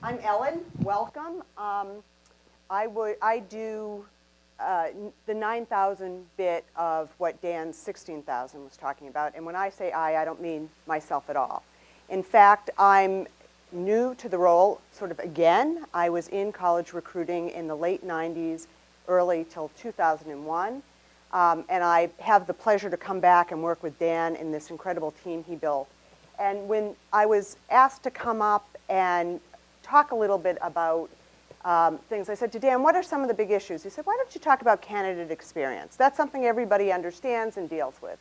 I'm Ellen. Welcome. I do the 9,000 bit of what Dan's 16,000 was talking about. And when I say I don't mean myself at all. In fact, I'm new to the role sort of again. I was in college recruiting in the late 90s, early till 2001. And I have the pleasure to come back and work with Dan in this incredible team he built. And when I was asked to come up and talk a little bit about things, I said to Dan, what are some of the big issues? He said, why don't you talk about candidate experience? That's something everybody understands and deals with.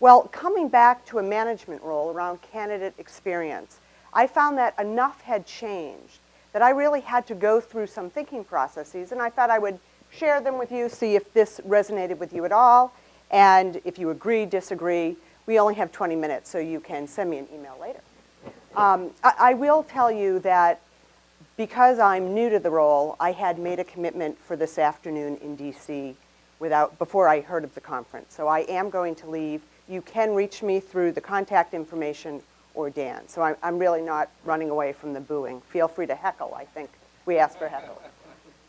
Well, coming back to a management role around candidate experience, I found that enough had changed that I really had to go through some thinking processes, and I thought I would share them with you, see if this resonated with you at all, and if you agree, disagree. We only have 20 minutes, so you can send me an email later. I will tell you that because I'm new to the role, I had made a commitment for this afternoon in DC before I heard of the conference. So I am going to leave. You can reach me through the contact information or Dan. So I'm really not running away from the booing. Feel free to heckle. I think we asked for heckle.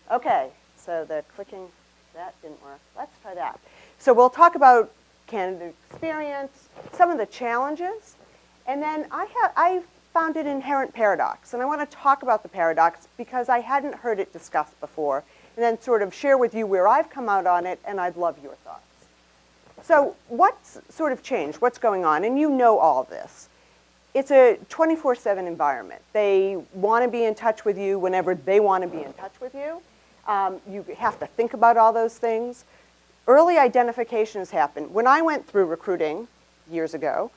Okay, so the clicking, that didn't work. Let's try that. So we'll talk about candidate experience, some of the challenges, and then I found an inherent paradox, and I want to talk about the paradox because I hadn't heard it discussed before, and then sort of share with you where I've come out on it, and I'd love your thoughts. So what's sort of changed? What's going on? And you know all this. It's a 24/7 environment. They want to be in touch with you whenever they want to be in touch with you. You have to think about all those things. Early identifications happen. When I went through recruiting years ago,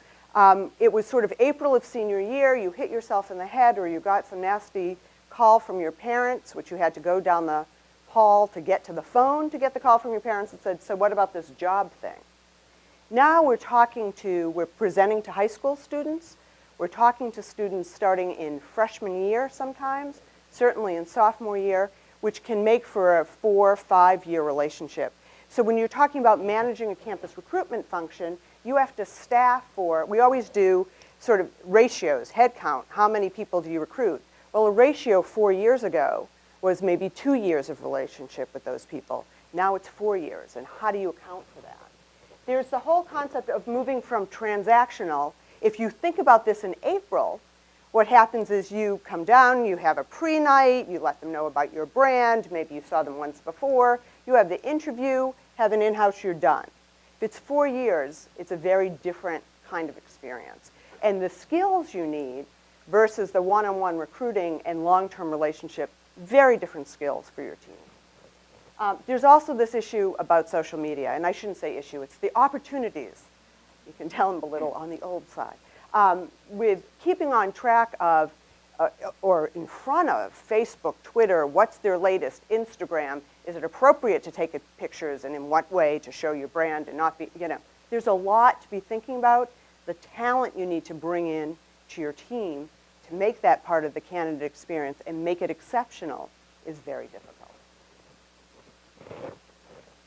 it was sort of April of senior year, you hit yourself in the head or you got some nasty call from your parents, which you had to go down the hall to get to the phone to get the call from your parents and said, so what about this job thing? Now we're presenting to high school students. We're talking to students starting in freshman year sometimes, certainly in sophomore year, which can make for a 4 or 5 year relationship. So when you're talking about managing a campus recruitment function, you have to staff we always do sort of ratios, head count, how many people do you recruit? Well, a ratio 4 years ago was maybe 2 years of relationship with those people. Now it's 4 years, and how do you account for that? There's the whole concept of moving from transactional. If you think about this in April, what happens is you come down, you have a pre-night, you let them know about your brand, maybe you saw them once before, you have the interview, have an in-house, you're done. If it's 4 years, it's a very different kind of experience. And the skills you need versus the one-on-one recruiting and long-term relationship, very different skills for your team. There's also this issue about social media, and I shouldn't say issue, it's the opportunities. You can tell them a little on the old side. With keeping on track of, or in front of Facebook, Twitter, what's their latest, Instagram, is it appropriate to take pictures and in what way to show your brand and not be, there's a lot to be thinking about. The talent you need to bring in to your team to make that part of the candidate experience and make it exceptional is very difficult.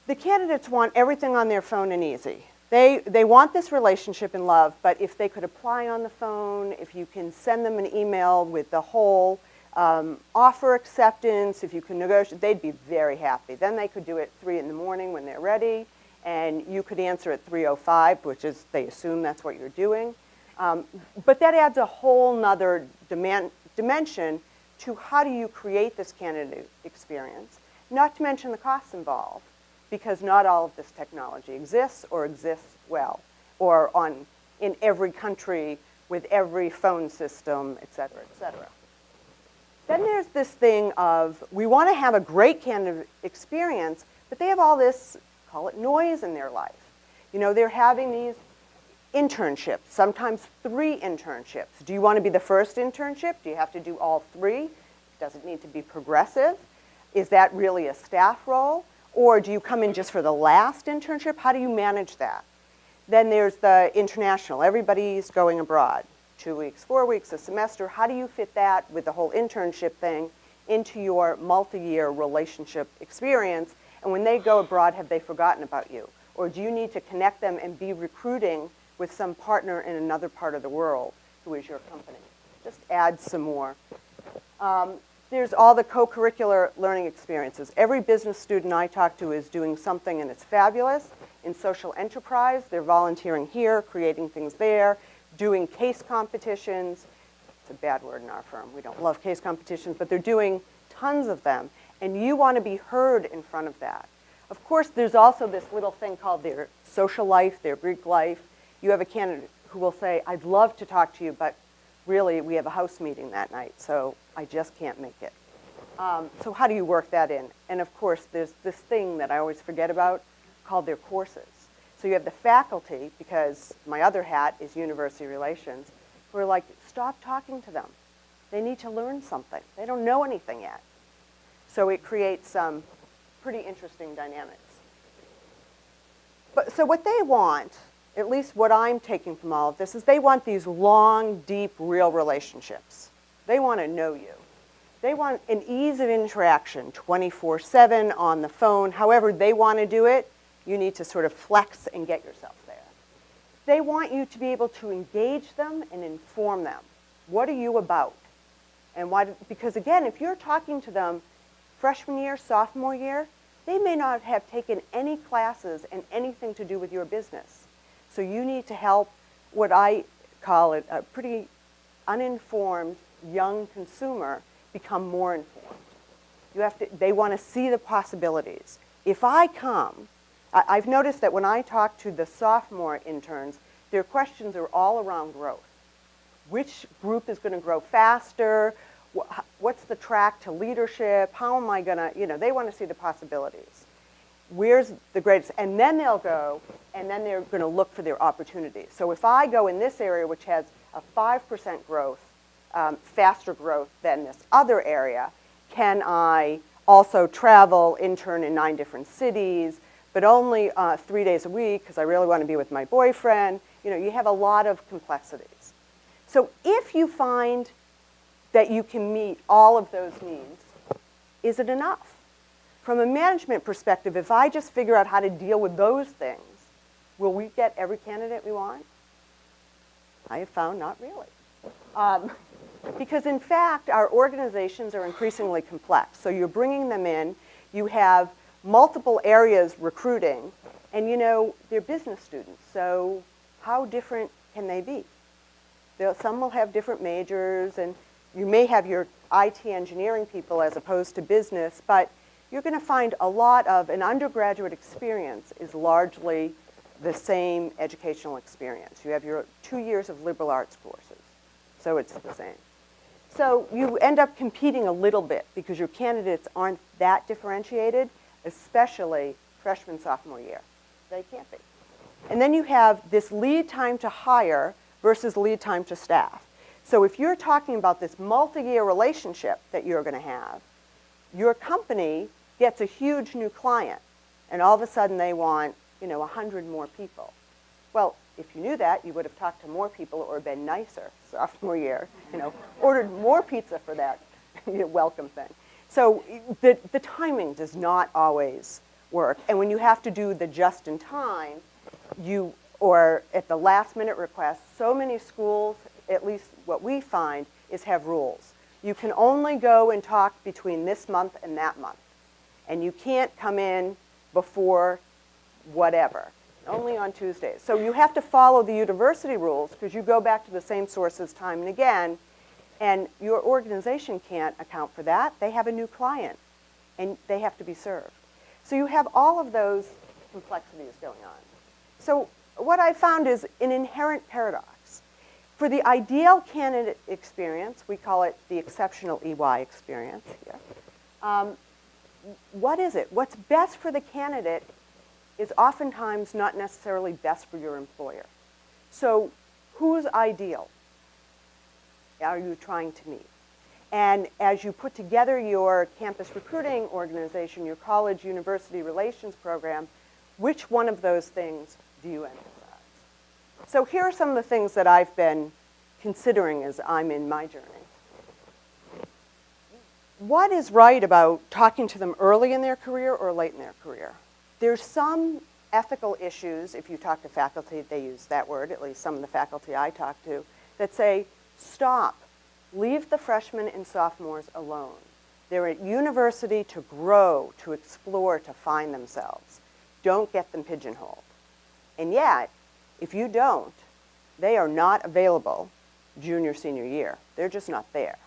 The candidates want everything on their phone and easy. They want this relationship and love, but if they could apply on the phone, if you can send them an email with the whole offer acceptance, if you can negotiate, they'd be very happy. Then they could do it 3 in the morning when they're ready, and you could answer at 3:05, which is, they assume that's what you're doing. But that adds a whole nother dimension to how do you create this candidate experience, not to mention the costs involved, because not all of this technology exists or exists well, or in every country with every phone system, et cetera, et cetera. Then there's this thing of, we want to have a great candidate experience, but they have all this, call it noise in their life. They're having these internships, sometimes 3 internships. Do you want to be the first internship? Do you have to do all 3? Does it need to be progressive? Is that really a staff role? Or do you come in just for the last internship? How do you manage that? Then there's the international. Everybody's going abroad. 2 weeks, 4 weeks, a semester. How do you fit that with the whole internship thing into your multi-year relationship experience? And when they go abroad, have they forgotten about you? Or do you need to connect them and be recruiting with some partner in another part of the world who is your company? Just add some more There's all the co-curricular learning experiences. Every business student I talk to is doing something, and it's fabulous. In social enterprise, they're volunteering here, creating things there, doing case competitions. It's a bad word in our firm. We don't love case competitions, but they're doing tons of them. And you want to be heard in front of that. Of course, there's also this little thing called their social life, their Greek life. You have a candidate who will say, I'd love to talk to you, but really we have a house meeting that night, so I just can't make it. So how do you work that in? And of course, there's this thing that I always forget about called their courses. So you have the faculty, because my other hat is university relations, who are like, stop talking to them. They need to learn something. They don't know anything yet. So it creates some pretty interesting dynamics. But so what they want, at least what I'm taking from all of this, is they want these long, deep, real relationships. They want to know you. They want an ease of interaction, 24/7 on the phone. However they want to do it, you need to sort of flex and get yourself there. They want you to be able to engage them and inform them. What are you about? And why? Because again, if you're talking to them freshman year, sophomore year, they may not have taken any classes and anything to do with your business. So you need to help what I call it a pretty uninformed young consumer become more informed. They want to see the possibilities. If I come, I've noticed that when I talk to the sophomore interns, their questions are all around growth. Which group is going to grow faster? What's the track to leadership? How am I going to, they want to see the possibilities. Where's the greatest? And then they'll go, and then they're going to look for their opportunities. So if I go in this area, which has a 5% growth, faster growth than this other area, can I also travel, intern in 9 different cities, but only 3 days a week because I really want to be with my boyfriend? You have a lot of complexities. So if you find that you can meet all of those needs, is it enough? From a management perspective, if I just figure out how to deal with those things, will we get every candidate we want? I have found not really. Because in fact, our organizations are increasingly complex. So you're bringing them in, you have multiple areas recruiting, and they're business students, so how different can they be? Some will have different majors, and you may have your IT engineering people as opposed to business, but you're going to find a lot of an undergraduate experience is largely the same educational experience. You have your 2 years of liberal arts courses, so it's the same. So you end up competing a little bit because your candidates aren't that differentiated, especially freshman, sophomore year. They can't be. And then you have this lead time to hire versus lead time to staff. So if you're talking about this multi-year relationship that you're going to have, your company gets a huge new client, and all of a sudden they want 100 more people. Well, if you knew that, you would have talked to more people or been nicer sophomore year, ordered more pizza for that welcome thing. So the timing does not always work. And when you have to do the just in time, or at the last minute request, so many schools, at least what we find, is have rules. You can only go and talk between this month and that month. And you can't come in before whatever. Only on Tuesdays. So you have to follow the university rules because you go back to the same sources time and again, and your organization can't account for that. They have a new client, and they have to be served. So you have all of those complexities going on. So what I found is an inherent paradox. For the ideal candidate experience, we call it the exceptional EY experience here. What is it? What's best for the candidate is oftentimes not necessarily best for your employer. So who's ideal are you trying to meet? And as you put together your campus recruiting organization, your college university relations program, which one of those things do you emphasize? So here are some of the things that I've been considering as I'm in my journey. What is right about talking to them early in their career or late in their career? There's some ethical issues, if you talk to faculty, they use that word, at least some of the faculty I talk to, that say, stop. Leave the freshmen and sophomores alone. They're at university to grow, to explore, to find themselves. Don't get them pigeonholed. And yet, if you don't, they are not available junior, senior year. They're just not there.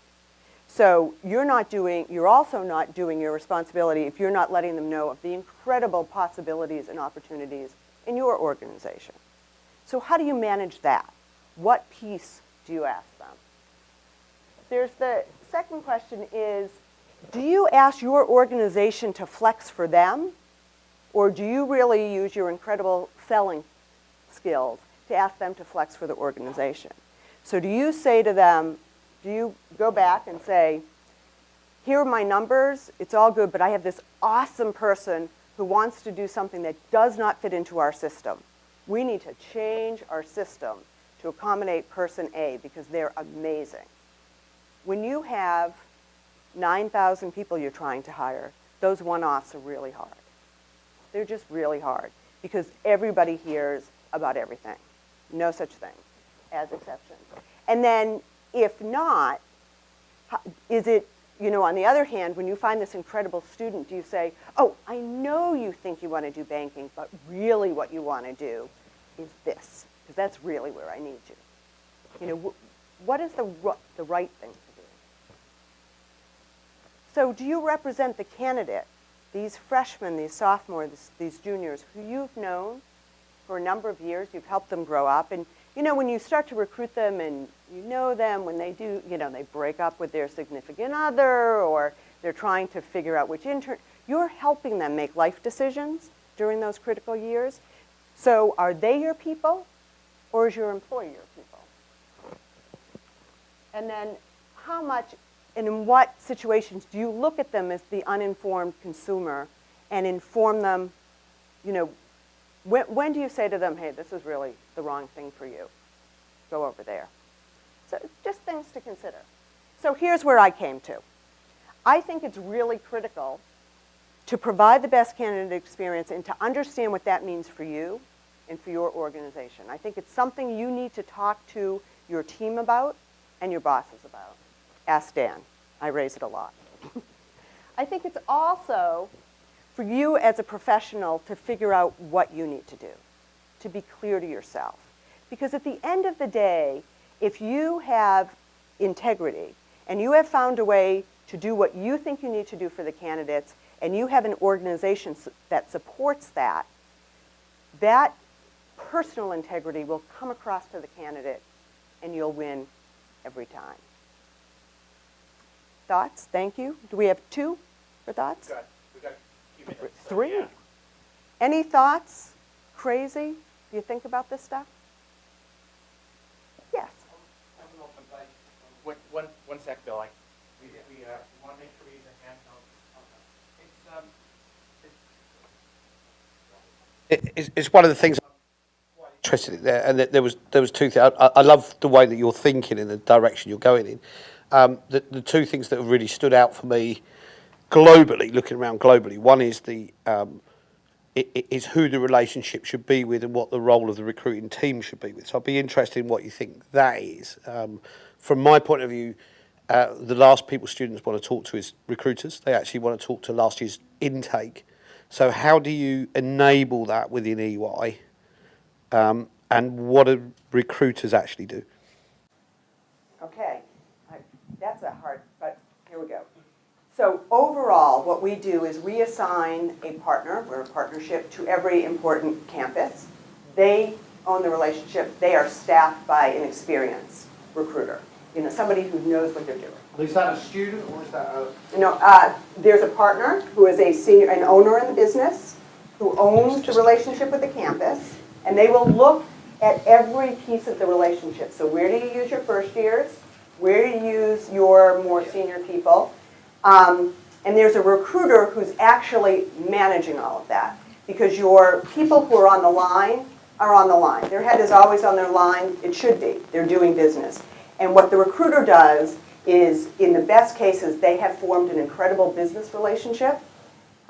So you're also not doing your responsibility if you're not letting them know of the incredible possibilities and opportunities in your organization. So how do you manage that? What piece do you ask them? There's the second question is, do you ask your organization to flex for them? Or do you really use your incredible selling skills to ask them to flex for the organization? So do you say to them, do you go back and say, here are my numbers, it's all good, but I have this awesome person who wants to do something that does not fit into our system. We need to change our system to accommodate person A because they're amazing. When you have 9,000 people you're trying to hire, those one-offs are really hard. They're just really hard because everybody hears about everything. No such thing as exceptions. And then if not, is it, on the other hand, when you find this incredible student, do you say, oh, I know you think you want to do banking, but really what you want to do is this, because that's really where I need you. What is the right thing to do? So do you represent the candidate, these freshmen, these sophomores, these juniors, who you've known for a number of years, you've helped them grow up, and when you start to recruit them and you know them, when they do, they break up with their significant other or they're trying to figure out which intern, you're helping them make life decisions during those critical years. So are they your people or is your employer your people? And then how much and in what situations do you look at them as the uninformed consumer and inform them, when do you say to them, hey, this is really the wrong thing for you? Go over there. So just things to consider. So here's where I came to. I think it's really critical to provide the best candidate experience and to understand what that means for you and for your organization. I think it's something you need to talk to your team about and your bosses about. Ask Dan. I raise it a lot. I think it's also for you as a professional to figure out what you need to do, to be clear to yourself. Because at the end of the day, if you have integrity and you have found a way to do what you think you need to do for the candidates and you have an organization that supports that, that personal integrity will come across to the candidate and you'll win every time. Thoughts? Thank you. Do we have 2 for thoughts? We've got a few minutes. 3? Yeah. Any thoughts? Crazy? Do you think about this stuff? Yes. One sec, Bill. We want to make sure we use a handheld. It's one of the things I'm quite interested in there, and there was 2 things. I love the way that you're thinking in the direction you're going in. The 2 things that have really stood out for me globally, looking around globally, one is is who the relationship should be with and what the role of the recruiting team should be with. So I'd be interested in what you think that is. From my point of view, the last people students want to talk to is recruiters. They actually want to talk to last year's intake. So how do you enable that within EY? And what do recruiters actually do? Okay, that's a hard, but here we go. So overall, what we do is we assign a partner, we're a partnership, to every important campus. They own the relationship. They are staffed by an experienced recruiter, somebody who knows what they're doing. Is that a student or is that a... There's a partner who is an owner in the business, who owns the relationship with the campus, and they will look at every piece of the relationship. So where do you use your first years? Where do you use your more senior people? And there's a recruiter who's actually managing all of that, because your people who are on the line are on the line. Their head is always on their line. It should be. They're doing business. And what the recruiter does is, in the best cases, they have formed an incredible business relationship,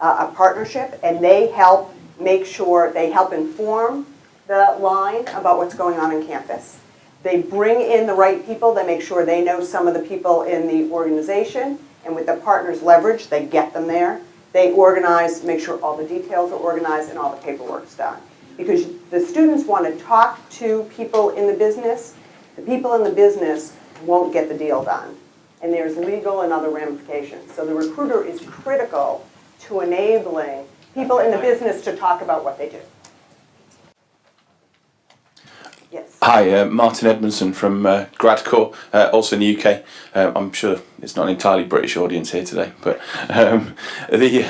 a partnership, and they help make sure, they help inform the line about what's going on campus. They bring in the right people. They make sure they know some of the people in the organization. And with the partners' leverage, they get them there. They organize, make sure all the details are organized and all the paperwork's done. Because the students want to talk to people in the business. The people in the business won't get the deal done. And there's legal and other ramifications. So the recruiter is critical to enabling people in the business to talk about what they do. Yes. Hi, Martin Edmondson from Gradcore, also in the UK. I'm sure it's not an entirely British audience here today, but the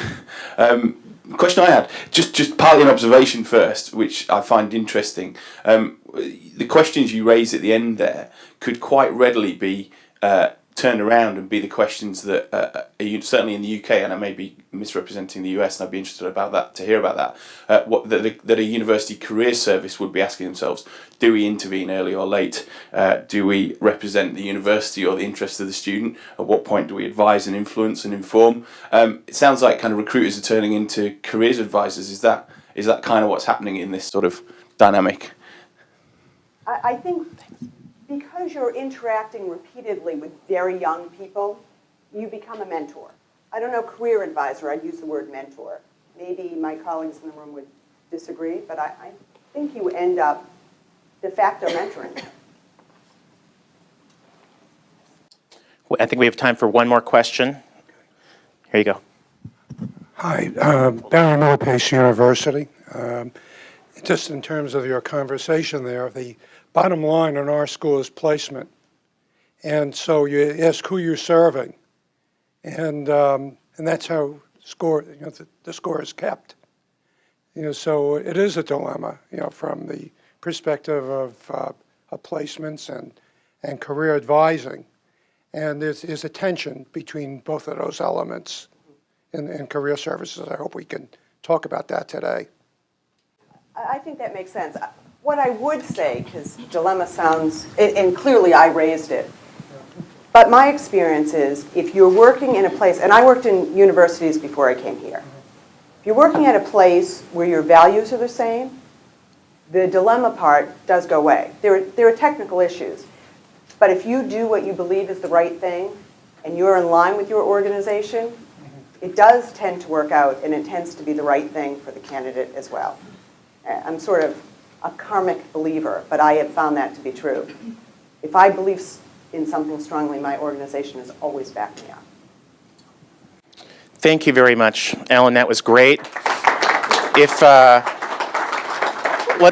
question I had, just partly an observation first, which I find interesting. The questions you raise at the end there could quite readily be turn around and be the questions that certainly in the UK, and I may be misrepresenting the US, and I'd be interested about that to hear about that. That a university career service would be asking themselves: do we intervene early or late? Do we represent the university or the interests of the student? At what point do we advise and influence and inform? It sounds like kind of recruiters are turning into careers advisors. Is that kind of what's happening in this sort of dynamic? I think because you're interacting repeatedly with very young people, you become a mentor. I don't know, career advisor, I'd use the word mentor. Maybe my colleagues in the room would disagree, but I think you end up de facto mentoring. I think we have time for one more question. Here you go. Hi, Barry Miller Pace University. Just in terms of your conversation there, the bottom line in our school is placement. And so you ask who you're serving. And that's how the score is kept. So it is a dilemma, from the perspective of placements and career advising. And there's a tension between both of those elements in career services. I hope we can talk about that today. I think that makes sense. What I would say, because dilemma sounds, and clearly I raised it, but my experience is if you're working in a place, and I worked in universities before I came here, if you're working at a place where your values are the same, the dilemma part does go away. There are technical issues, but if you do what you believe is the right thing, and you're in line with your organization, it does tend to work out, and it tends to be the right thing for the candidate as well. I'm sort of a karmic believer, but I have found that to be true. If I believe in something strongly, my organization has always backed me up. Thank you very much, Ellen. That was great. If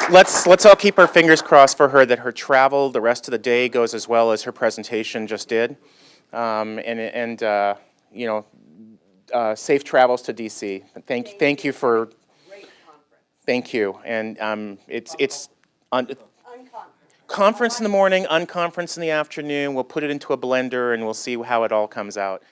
let's all keep our fingers crossed for her that her travel the rest of the day goes as well as her presentation just did, safe travels to DC. Thank you for. Thank you, and it's conference in the morning, unconference in the afternoon. We'll put it into a blender and we'll see how it all comes out.